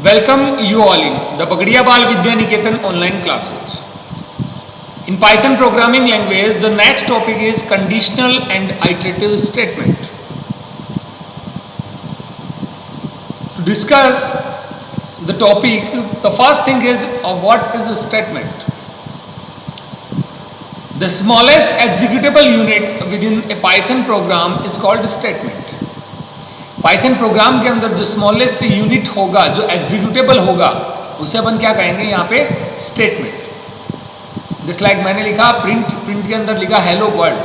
Welcome you all in the Pagadiya Bal Vidya Niketan online classes. In Python programming language, the next topic is conditional and iterative statement. To discuss the topic, the first thing is what is a statement. The smallest executable unit within a Python program is called a statement. Python programme के अंदर जो smallest unit होगा, जो executable होगा, उसे अपन क्या कहेंगे यहाँ पे स्टेटमेंट. जस्ट लाइक मैंने लिखा प्रिंट के अंदर लिखा हेलो वर्ल्ड,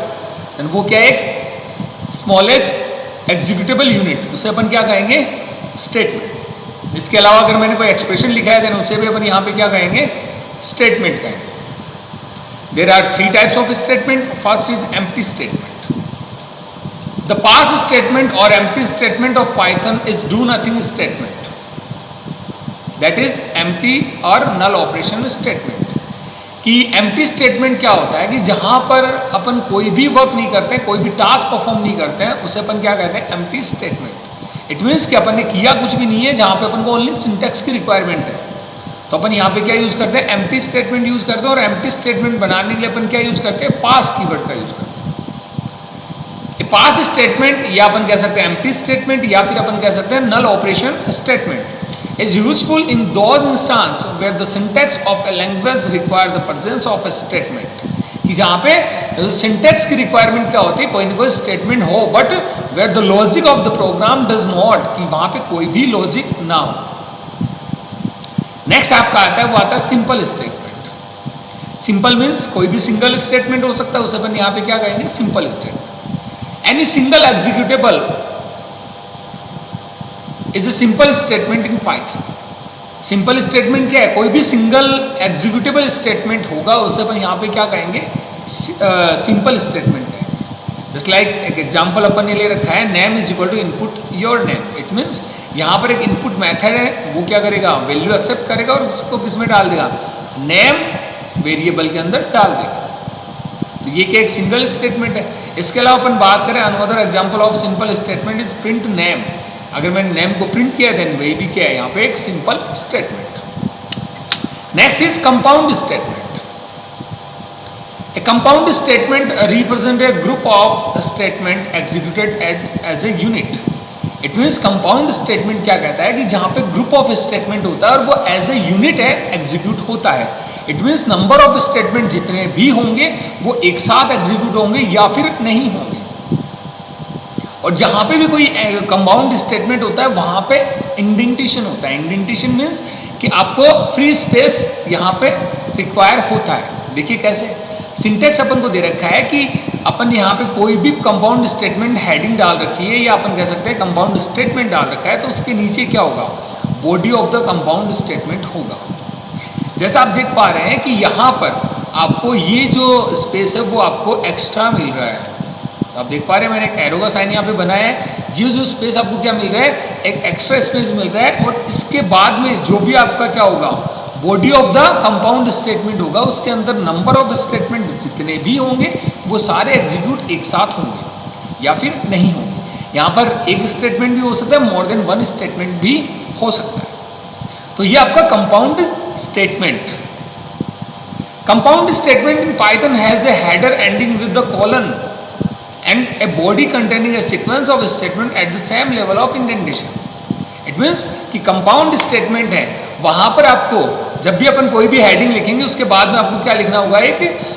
एंड वो क्या एक स्मॉलेस्ट एग्जीक्यूटेबल यूनिट, उसे अपन क्या कहेंगे स्टेटमेंट. इसके अलावा अगर मैंने कोई एक्सप्रेशन लिखा है देन उसे भी अपन यहाँ पे क्या कहेंगे स्टेटमेंट कहेंगे. There are 3 types of statement. First is empty statement. The pass statement or empty statement of Python is do nothing statement. That is empty or null operation statement. कि empty statement क्या होता है कि जहाँ पर अपन कोई भी वर्क नहीं करते, कोई भी टास्क परफॉर्म नहीं करते हैं, उसे अपन क्या कहते हैं empty statement. इट मीन्स कि अपन ने किया कुछ भी नहीं है, जहाँ पे अपन को ओनली सिंटैक्स की रिक्वायरमेंट है. तो अपन यहाँ पे क्या यूज़ करते हैं empty statement यूज़ करते हैं. और empty statement बनाने के लिए अपन क्या यूज़ करते हैं पास कीवर्ड का यूज़ करते हैं. पास स्टेटमेंट या अपन कह सकते हैं एम्प्टी स्टेटमेंट या फिर अपन कह सकते हैं null operation statement is useful in those instance where the syntax of a language require the presence of a statement. कि जहाँ पे सिंटैक्स की रिक्वायरमेंट क्या होती है, कोई ना कोई स्टेटमेंट हो, but where the logic of the program does not, कि वहाँ पे कोई भी लॉजिक ना हो. नेक्स्ट आपका आता है वो आता है सिंपल स्टेटमेंट. सिंपल मीन्स कोई भी सिंगल स्टेटमेंट हो सकता है, उसे अपन यहाँ पे क्या कहेंगे simple statement. Any single executable is a simple statement in Python. Simple statement क्या है, कोई भी सिंगल एग्जीक्यूटेबल स्टेटमेंट होगा उसे अपन यहाँ पे क्या कहेंगे सिंपल स्टेटमेंट कहेंगे. जस्ट लाइक एक एग्जांपल अपन ने ले रखा है name is equal to input your name. It means यहाँ पर एक इनपुट मेथड है, वो क्या करेगा वैल्यू एक्सेप्ट करेगा और उसको किस में डाल देगा नेम वेरिएबल के अंदर डाल देगा. तो ये क्या एक सिंगल स्टेटमेंट है. इसके अलावा अपन बात करें another example of simple statement is print name. अगर मैंने नेम को प्रिंट किया देन वही भी क्या है यहाँ पे एक simple statement. Next is compound statement. A compound statement represent a group of statement executed as a unit. It means compound statement क्या कहता है कि जहाँ पे ग्रुप ऑफ स्टेटमेंट होता है और वो एज ए यूनिट है एग्जीक्यूट होता है. It means number of statement जितने भी होंगे वो एक साथ एग्जीक्यूट होंगे या फिर नहीं होंगे. और जहाँ पे भी कोई कंपाउंड स्टेटमेंट होता है वहाँ पे इंडेंटेशन होता है. इंडेंटेशन मीन्स कि आपको फ्री स्पेस यहाँ पे रिक्वायर होता है. देखिए कैसे सिंटेक्स अपन को दे रखा है कि अपन यहाँ पे कोई भी कंपाउंड स्टेटमेंट हेडिंग डाल रखी है या अपन कह सकते हैं कंपाउंड स्टेटमेंट डाल रखा है, तो उसके नीचे क्या होगा body of the compound statement होगा. जैसा आप देख पा रहे हैं कि यहाँ पर आपको ये जो स्पेस है वो आपको एक्स्ट्रा मिल रहा है. तो आप देख पा रहे हैं मैंने एक एरो का साइन यहाँ पे बनाया है. ये जो स्पेस आपको क्या मिल रहा है एक एक्स्ट्रा स्पेस मिल रहा है. और इसके बाद में जो भी आपका क्या होगा body of the compound statement होगा, उसके अंदर नंबर ऑफ स्टेटमेंट जितने भी होंगे वो सारे एग्जीक्यूट एक साथ होंगे या फिर नहीं होंगे. यहाँ पर एक स्टेटमेंट भी हो सकता है, मोर देन वन स्टेटमेंट भी हो सकता है. तो ये आपका compound statement. Compound statement in Python has a header ending with the colon and a body containing A sequence of statement at the same level of indentation. It means कि compound statement है, वहां पर आपको जब भी अपन कोई भी heading लिखेंगे उसके बाद में आपको क्या लिखना होगा एक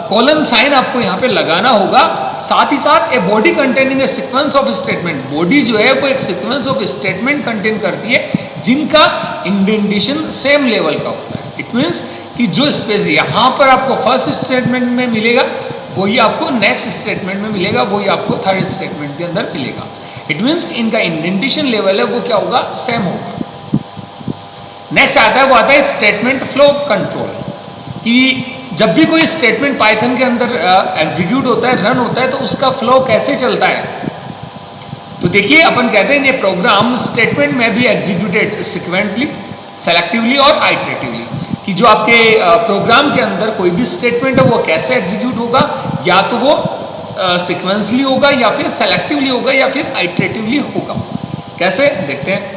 कॉलन साइन आपको यहाँ पे लगाना होगा. साथ ही साथ a body containing A sequence of statement. Body जो है वो एक सीक्वेंस ऑफ स्टेटमेंट कंटेन करती है जिनका इंडेंटेशन सेम लेवल का होता है. इट मीन्स कि जो स्पेस यहाँ पर आपको फर्स्ट स्टेटमेंट में मिलेगा वही आपको नेक्स्ट स्टेटमेंट में मिलेगा, वही आपको थर्ड स्टेटमेंट के अंदर मिलेगा. इट मीन्स इनका इंडेंटेशन लेवल है वो क्या होगा सेम होगा. नेक्स्ट आता है वो आता है स्टेटमेंट फ्लो कंट्रोल. कि जब भी कोई स्टेटमेंट पाइथन के अंदर एग्जीक्यूट होता है रन होता है तो उसका फ्लो कैसे चलता है. तो देखिए अपन कहते हैं ये प्रोग्राम स्टेटमेंट में भी एग्जीक्यूटेड सिक्वेंटली, सेलेक्टिवली और आइटरेटिवली. कि जो आपके प्रोग्राम के अंदर कोई भी स्टेटमेंट है वो कैसे एग्जीक्यूट होगा, या तो वो सिक्वेंसली होगा या फिर सेलेक्टिवली होगा या फिर आइटरेटिवली होगा. कैसे देखते हैं.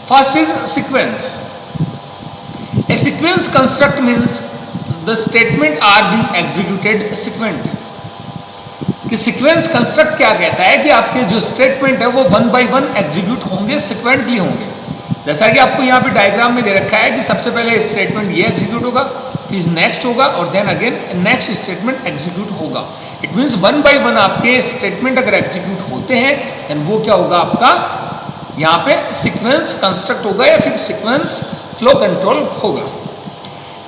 First is sequence. A sequence construct means the statement are being executed sequentially. कि सीक्वेंस कंस्ट्रक्ट क्या कहता है कि आपके जो स्टेटमेंट है वो वन बाय वन एग्जीक्यूट होंगे, सिक्वेंटली होंगे. जैसा कि आपको यहाँ पे डायग्राम में दे रखा है कि सबसे पहले स्टेटमेंट ये एग्जीक्यूट होगा, फिर नेक्स्ट होगा और then again next statement execute होगा. It means one by one आपके स्टेटमेंट अगर एग्जीक्यूट होते हैं देन वो क्या होगा, आपका यहाँ पे सीक्वेंस कंस्ट्रक्ट होगा या फिर सीक्वेंस फ्लो कंट्रोल होगा.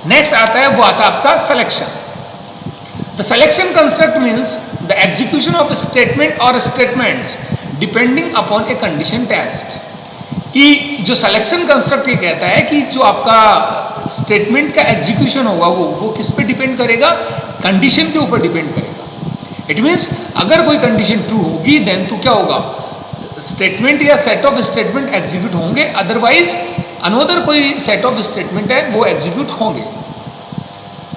नेक्स्ट आता है, वो आता है आपका selection. The selection construct means the execution of statement और statements depending upon a condition test. कि जो सिलेक्शन कंस्ट्रक्ट ये कहता है कि जो आपका स्टेटमेंट का एग्जीक्यूशन होगा वो किस पे डिपेंड करेगा, कंडीशन के ऊपर डिपेंड करेगा. इट मीन्स अगर कोई कंडीशन ट्रू होगी देन तो क्या होगा, स्टेटमेंट या सेट ऑफ स्टेटमेंट एग्जीक्यूट होंगे, अदरवाइज अनदर कोई सेट ऑफ स्टेटमेंट है वो एग्जीक्यूट होंगे.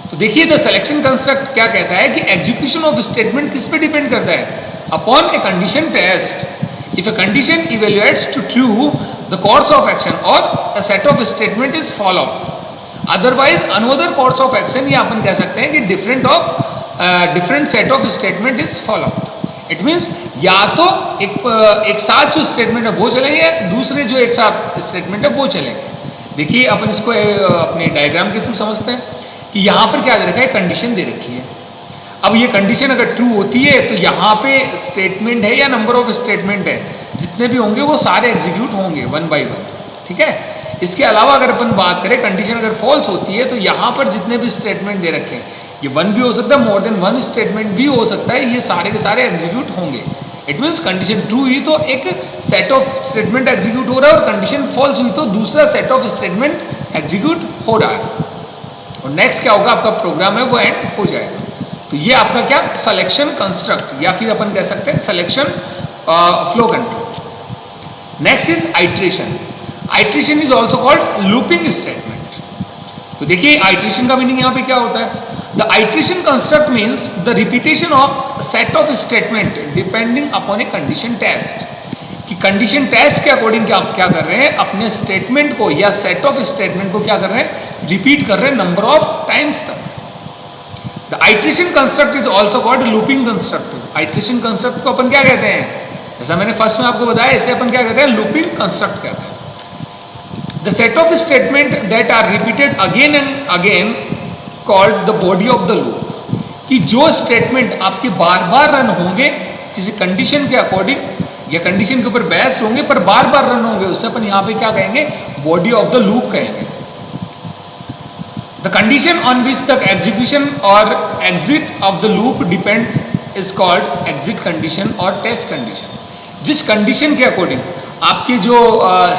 तो देखिए द सिलेक्शन कंस्ट्रक्ट क्या कहता है कि एग्जीक्यूशन ऑफ स्टेटमेंट किस पे डिपेंड करता है, upon a condition test. If a condition evaluates to true the course of action और a set of statement is follow, otherwise another course of action या अपन कह सकते हैं कि different set of statement is follow. It means या तो एक साथ जो स्टेटमेंट है वो चलेंगे, दूसरे जो एक साथ स्टेटमेंट है वो चलेंगे. देखिए अपन इसको अपने डायग्राम के थ्रू समझते हैं कि यहाँ पर क्या दे रखा है, कंडीशन दे रखी है. अब ये कंडीशन अगर ट्रू होती है तो यहाँ पे स्टेटमेंट है या नंबर ऑफ स्टेटमेंट है जितने भी होंगे वो सारे एग्जीक्यूट होंगे वन बाय वन. ठीक है. इसके अलावा अगर अपन बात करें कंडीशन अगर फॉल्स होती है तो यहाँ पर जितने भी स्टेटमेंट दे रखे हैं, ये वन भी हो सकता है, मोर देन वन स्टेटमेंट भी हो सकता है, ये सारे के सारे एग्जीक्यूट होंगे. इट मीन्स कंडीशन ट्रू हुई तो एक सेट ऑफ स्टेटमेंट एग्जीक्यूट हो रहा है और कंडीशन फॉल्स हुई तो दूसरा सेट ऑफ स्टेटमेंट एग्जीक्यूट हो रहा है. और नेक्स्ट क्या होगा, आपका प्रोग्राम है वो एंड हो जाएगा. तो ये आपका क्या सिलेक्शन कंस्ट्रक्ट या फिर अपन कह सकते हैं selection flow control. Next is iteration. Iteration is also called looping statement. तो देखिए आइट्रेशन का मीनिंग यहाँ पे क्या होता है, the iteration construct means the repetition of set of statement depending upon a condition test. कि कंडीशन टेस्ट के अकॉर्डिंग क्या आप क्या कर रहे हैं, अपने स्टेटमेंट को या सेट ऑफ स्टेटमेंट को क्या कर रहे हैं, रिपीट कर रहे हैं नंबर ऑफ टाइम्स तक. The iteration construct is also called looping construct. Iteration construct को अपन क्या कहते हैं, जैसा मैंने फर्स्ट में आपको बताया, इसे अपन क्या कहते हैं, लूपिंग कंस्ट्रक्ट कहते हैं. The set of statement that are repeated again and again called the body of the loop. कि जो स्टेटमेंट आपके बार बार रन होंगे किसी कंडीशन के अकॉर्डिंग या कंडीशन के ऊपर बेस्ड होंगे पर बार बार रन होंगे, उसे अपन यहाँ पे क्या कहेंगे, बॉडी ऑफ द लूप कहेंगे. The condition on which the execution और exit of the loop depend is called exit condition और टेस्ट कंडीशन. जिस कंडीशन के अकॉर्डिंग आपके जो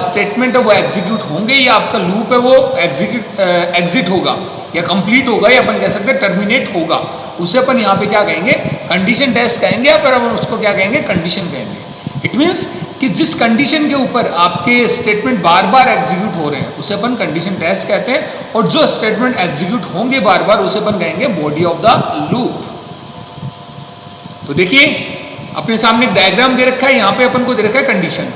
स्टेटमेंट है वो एग्जीक्यूट होंगे या आपका लूप है वो एग्जिट होगा या कंप्लीट होगा या अपन कह सकते हैं टर्मिनेट होगा, उसे अपन यहाँ पे क्या कहेंगे, कंडीशन टेस्ट कहेंगे या फिर अपन उसको क्या कहेंगे, कंडीशन कहेंगे. इट मीन्स कि जिस कंडीशन के ऊपर आपके स्टेटमेंट बार बार एग्जीक्यूट हो रहे हैं उसे अपन कंडीशन टेस्ट कहते हैं, और जो स्टेटमेंट एग्जीक्यूट होंगे बार बार उसे अपन कहेंगे बॉडी ऑफ द लूप. तो देखिए अपने सामने एक डायग्राम दे रखा है, यहाँ पे अपन को दे रखा है कंडीशन.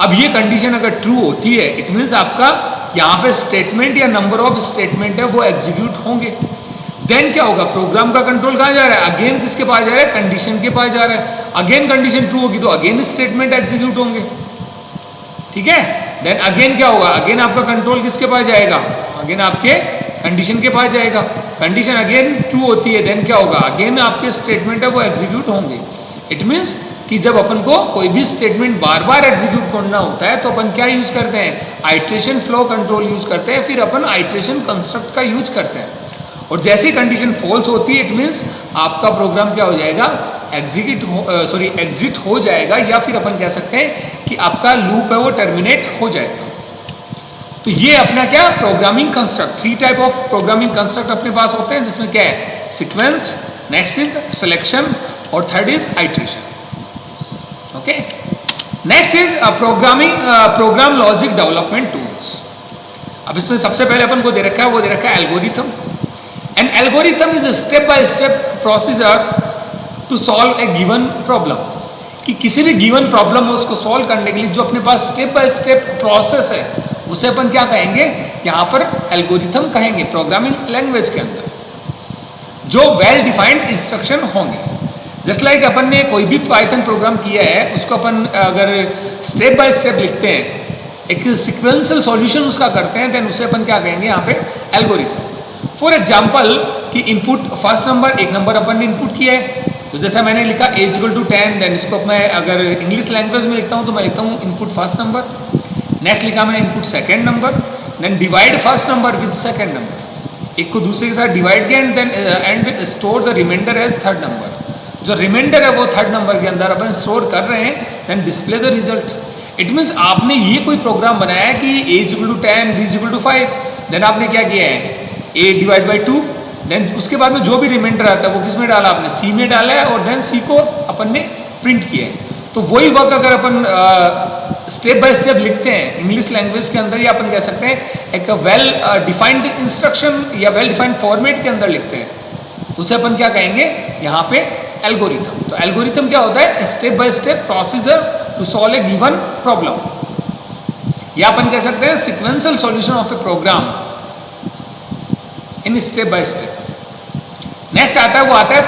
अब ये कंडीशन अगर ट्रू होती है इट मीन्स आपका यहाँ पे स्टेटमेंट या नंबर ऑफ स्टेटमेंट है वो एग्जीक्यूट होंगे. देन क्या होगा, प्रोग्राम का कंट्रोल कहाँ जा रहा है, अगेन किसके पास जा रहा है, कंडीशन के पास जा रहा है. अगेन कंडीशन ट्रू होगी तो अगेन स्टेटमेंट एग्जीक्यूट होंगे. ठीक है. देन अगेन क्या होगा, अगेन आपका कंट्रोल किसके पास जाएगा, अगेन आपके कंडीशन के पास जाएगा. कंडीशन अगेन ट्रू होती है देन क्या होगा, अगेन आपके स्टेटमेंट है वो एग्जीक्यूट होंगे. इट मीन्स कि जब अपन को कोई भी स्टेटमेंट बार बार एग्जीक्यूट करना होता है तो अपन क्या यूज करते हैं, आइट्रेशन फ्लो कंट्रोल यूज करते हैं, फिर अपन आइट्रेशन कंस्ट्रक्ट का यूज करते हैं. और जैसे कंडीशन फॉल्स होती है इट मीन्स आपका प्रोग्राम क्या हो जाएगा, एग्जिट हो जाएगा या फिर अपन कह सकते हैं कि आपका लूप है वो टर्मिनेट हो जाएगा. तो ये अपना क्या programming construct, 3 type of programming construct अपने पास होते हैं, जिसमें क्या है, सीक्वेंस, नेक्स्ट इज सिलेक्शन और third is iteration. Okay. Next is program logic development tools. अब इसमें सबसे पहले अपन को दे रखा है, वो दे रखा है algorithm. An algorithm is a step by step procedure to solve a given problem. कि किसी भी गिवन प्रॉब्लम हो उसको सॉल्व करने के लिए जो अपने पास स्टेप बाय स्टेप प्रोसेस है उसे अपन क्या कहेंगे, यहाँ पर एल्गोरिथम कहेंगे प्रोग्रामिंग लैंग्वेज के अंदर, जो वेल डिफाइंड इंस्ट्रक्शन होंगे। जस्ट लाइक अपन ने कोई भी पाइथन प्रोग्राम किया है उसको अपन अगर स्टेप बाय स्टेप लिखते हैं, एक सिक्वेंशियल सॉल्यूशन उसका करते हैं, देन उसे अपन क्या कहेंगे यहाँ पे एल्गोरिथम। फॉर एग्जाम्पल कि इनपुट फर्स्ट नंबर, एक नंबर अपन ने इनपुट किया है, तो जैसा मैंने लिखा एज इक्वल टू 10, देन इसको मैं अगर इंग्लिश लैंग्वेज में लिखता हूँ तो मैं लिखता हूँ इनपुट फर्स्ट नंबर। नेक्स्ट लिखा मैंने input second number, then divide first number with second number, एक को दूसरे के साथ डिवाइड किया and store the remainder as third number. जो रिमाइंडर है वो थर्ड नंबर के अंदर अपन स्टोर कर रहे हैं, then display the result. It means आपने ये कोई प्रोग्राम बनाया है कि a equal to 10, b equal to 5, then आपने क्या किया है ए डिवाइड बाई 2, देन उसके बाद में जो भी रिमाइंडर आता है वो किस में डाला आपने, सी में डाला है, और देन सी को अपन ने प्रिंट किया है। तो वही वर्क अगर अपन स्टेप बाय स्टेप लिखते हैं इंग्लिश लैंग्वेज के अंदर, या अपन कह सकते हैं एक वेल डिफाइंड इंस्ट्रक्शन या वेल डिफाइंड फॉर्मेट के अंदर लिखते हैं, उसे अपन क्या कहेंगे यहाँ पे एल्गोरिथम। तो एल्गोरिथम क्या होता है, step by step procedure to solve a given problem, या अपन कह सकते हैं sequential solution of a program in step by step. Next आता है वो आता है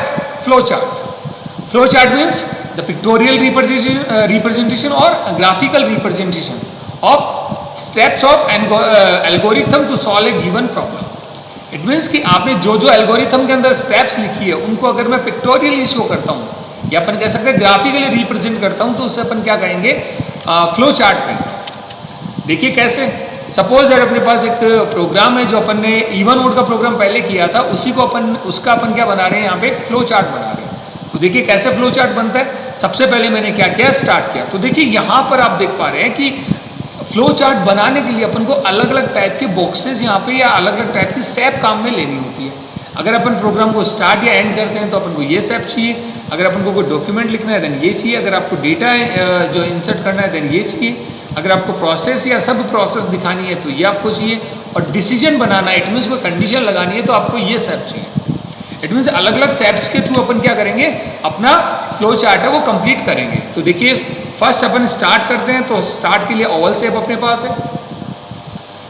flow chart. Flow chart means the pictorial representation और graphical representation of steps of algorithm to solve a given problem. It means कि आपने जो जो एल्गोरिथम के अंदर स्टेप्स लिखी है उनको अगर मैं पिक्टोरियली शो करता हूँ या अपन कह सकते हैं ग्राफिकली रिप्रेजेंट करता हूँ, तो उसे अपन क्या कहेंगे, फ्लो चार्ट कहेंगे। देखिए कैसे, सपोज दैट अपने पास एक प्रोग्राम है जो अपन ने इवन मोड का प्रोग्राम पहले किया था, उसी को उसका अपन क्या बना रहे हैं, यहाँ पे एक फ्लो चार्ट बना रहे हैं। तो देखिए कैसे फ्लो चार्ट बनता है। सबसे पहले मैंने क्या किया, स्टार्ट किया। तो देखिए यहाँ पर आप देख पा रहे हैं कि फ्लो चार्ट बनाने के लिए अपन को अलग अलग टाइप के बॉक्सेस यहाँ पे या अलग अलग टाइप की सेप काम में लेनी होती है। अगर अपन प्रोग्राम को स्टार्ट या एंड करते हैं तो अपन को ये सेप चाहिए, अगर अपन को कोई डॉक्यूमेंट लिखना है देन ये चाहिए, अगर आपको डेटा जो इंसर्ट करना है देन ये चाहिए, अगर आपको प्रोसेस या सब प्रोसेस दिखानी है तो ये आपको चाहिए, और डिसीजन बनाना है, इट मीन्स कोई कंडीशन लगानी है तो आपको ये सेप चाहिए। इट मीन्स अलग अलग सेप्स के थ्रू अपन क्या करेंगे, अपना फ्लो चार्ट है वो कंप्लीट करेंगे। तो देखिए फर्स्ट अपन स्टार्ट करते हैं, तो स्टार्ट के लिए ओवल सेप अपने पास है,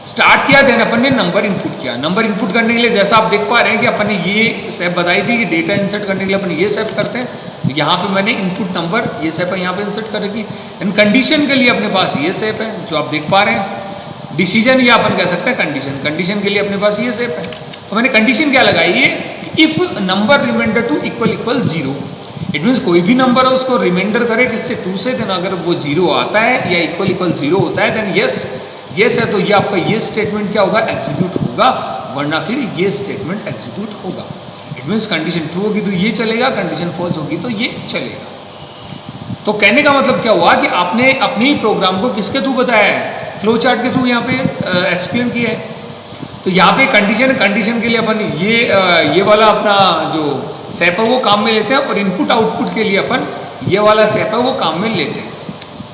स्टार्ट किया, देन अपन ने नंबर इनपुट किया। नंबर इनपुट करने के लिए जैसा आप देख पा रहे हैं कि अपन ने ये सेप बताई थी कि डेटा इंसर्ट करने के लिए अपन ये सेप करते हैं, तो यहाँ पे मैंने इनपुट नंबर ये सेप यहाँ पे इंसर्ट करेगी। देन कंडीशन के लिए अपने पास ये सेप है जो आप देख पा रहे हैं। डिसीजन या अपन कह सकते हैं कंडीशन, कंडीशन के लिए अपने पास ये सेप है। तो मैंने कंडीशन क्या लगाई है, if number remainder to equal 0, it means कोई भी नंबर है उसको रिमाइंडर करे किससे, 2 से, देन अगर वो 0 आता है या इक्वल 0 होता है देन यस है, तो ये आपका ये स्टेटमेंट क्या होगा, एग्जीक्यूट होगा, वरना फिर ये स्टेटमेंट एग्जीक्यूट होगा। इट मीन्स कंडीशन ट्रू होगी तो ये चलेगा, कंडीशन फॉल्स होगी तो ये चलेगा। तो कहने का मतलब क्या हुआ कि आपने अपने ही प्रोग्राम को किसके थ्रू बताया है, फ्लो चार्ट के थ्रू यहाँ पे एक्सप्लेन किया है। तो यहाँ पे कंडीशन के लिए अपन ये वाला अपना जो सेप है वो काम में लेते हैं, और इनपुट आउटपुट के लिए अपन ये वाला सेप है वो काम में लेते हैं,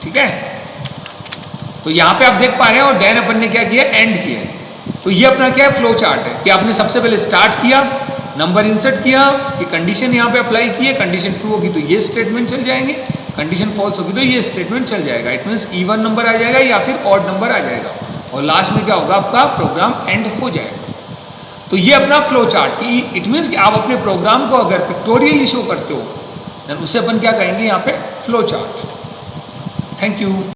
ठीक है। तो यहाँ पे आप देख पा रहे हैं, और देन अपन ने क्या किया, एंड किया है। तो ये अपना क्या है, फ्लो चार्ट है कि आपने सबसे पहले स्टार्ट किया, नंबर इंसर्ट किया, ये कंडीशन यहाँ पे अप्लाई की है, कंडीशन ट्रू होगी तो ये स्टेटमेंट चल जाएंगे, कंडीशन फॉल्स होगी तो ये स्टेटमेंट चल जाएगा। इट मीन्स इवन नंबर आ जाएगा या फिर ऑड नंबर आ जाएगा, और लास्ट में क्या होगा, आपका प्रोग्राम एंड हो जाएगा। तो ये अपना फ्लो चार्ट की, इट मीन्स कि आप अपने प्रोग्राम को अगर पिक्टोरियली शो करते हो देन उसे अपन क्या कहेंगे यहाँ पे, फ्लो चार्ट। Thank you.